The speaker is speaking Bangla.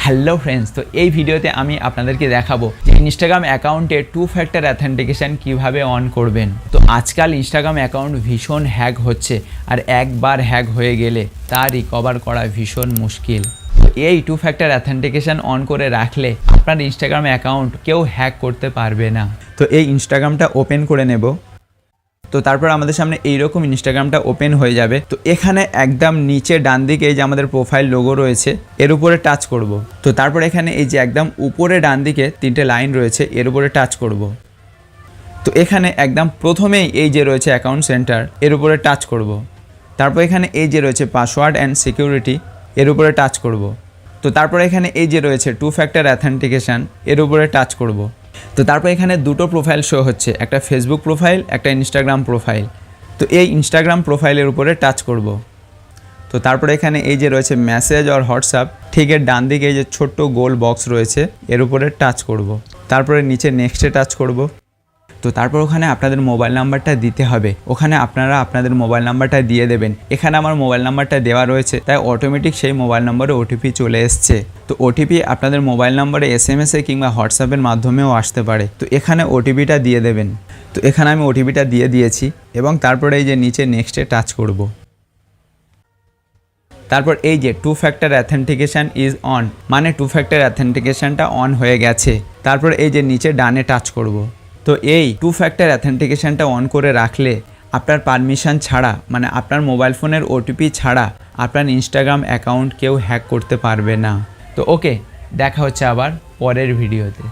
হ্যালো ফ্রেন্ডস, তো এই ভিডিওতে আমি আপনাদেরকে দেখাবো যে ইনস্টাগ্রাম অ্যাকাউন্টে টু ফ্যাক্টর অ্যাথেন্টিকেশন কিভাবে অন করবেন। তো আজকাল ইনস্টাগ্রাম অ্যাকাউন্ট ভীষণ হ্যাক হচ্ছে, আর একবার হ্যাক হয়ে গেলে তা রিকভার করা ভীষণ মুশকিল। তো এই টু ফ্যাক্টর অ্যাথেন্টিকেশন অন করে রাখলে আপনার ইনস্টাগ্রাম অ্যাকাউন্ট কেউ হ্যাক করতে পারবে না। তো এই ইনস্টাগ্রামটা ওপেন করে নেব। তো তারপর আমাদের সামনে এইরকম ইনস্টাগ্রামটা ওপেন হয়ে যাবে। তো এখানে একদম নিচে ডান দিকে এই যে আমাদের প্রোফাইল লোগো রয়েছে, এর উপরে টাচ করব। তো তারপর এখানে এই যে একদম উপরে ডান দিকে তিনটে লাইন রয়েছে, এর উপরে টাচ করব। তো এখানে একদম প্রথমেই এই যে রয়েছে অ্যাকাউন্ট সেন্টার, এর উপরে টাচ করব। তারপর এখানে এই যে রয়েছে পাসওয়ার্ড অ্যান্ড সিকিউরিটি, এর উপরে টাচ করব। তো তারপর এখানে এই যে রয়েছে টু ফ্যাক্টর অ্যাথেন্টিকেশন, এর উপরে টাচ করব। তো তারপর এখানে দুটো প্রোফাইল শো হচ্ছে, একটা ফেসবুক প্রোফাইল, একটা ইনস্টাগ্রাম প্রোফাইল। তো এই ইনস্টাগ্রাম প্রোফাইলের উপরে টাচ করব। তো তারপরে এখানে এই যে রয়েছে মেসেজ আর হোয়াটসঅ্যাপ, ঠিক এর ডান দিকে এই যে ছোট্ট গোল বক্স রয়েছে, এর উপরে টাচ করব। তারপরে নিচে নেক্সটে টাচ করব। তো তারপর ওখানে আপনাদের মোবাইল নাম্বারটা দিতে হবে, ওখানে আপনারা আপনাদের মোবাইল নাম্বারটা দিয়ে দেবেন। এখানে আমার মোবাইল নাম্বারটা দেওয়া রয়েছে, তাই অটোমেটিক সেই মোবাইল নম্বরে ওটিপি চলে এসছে। তো ওটিপি আপনাদের মোবাইল নম্বরে SMS-এ কিংবা হোয়াটসঅ্যাপের মাধ্যমেও আসতে পারে। তো এখানে ওটিপিটা দিয়ে দেবেন। তো এখানে আমি ওটিপিটা দিয়ে দিয়েছি এবং তারপরে এই যে নিচে নেক্সটে টাচ করব। তারপর এই যে two factor authentication is on, মানে টু ফ্যাক্টর অ্যাথেন্টিকেশনটা অন হয়ে গেছে। তারপর এই যে নিচে ডানে টাচ করব। তো এই টু ফ্যাক্টর অ্যাথেন্টিকেশনটা অন করে রাখলে আপনার পারমিশন ছাড়া, মানে আপনার মোবাইল ফোনের ওটিপি ছাড়া আপনার ইনস্টাগ্রাম অ্যাকাউন্ট কেউ হ্যাক করতে পারবে না। তো ওকে, দেখা হচ্ছে আবার পরের ভিডিওতে।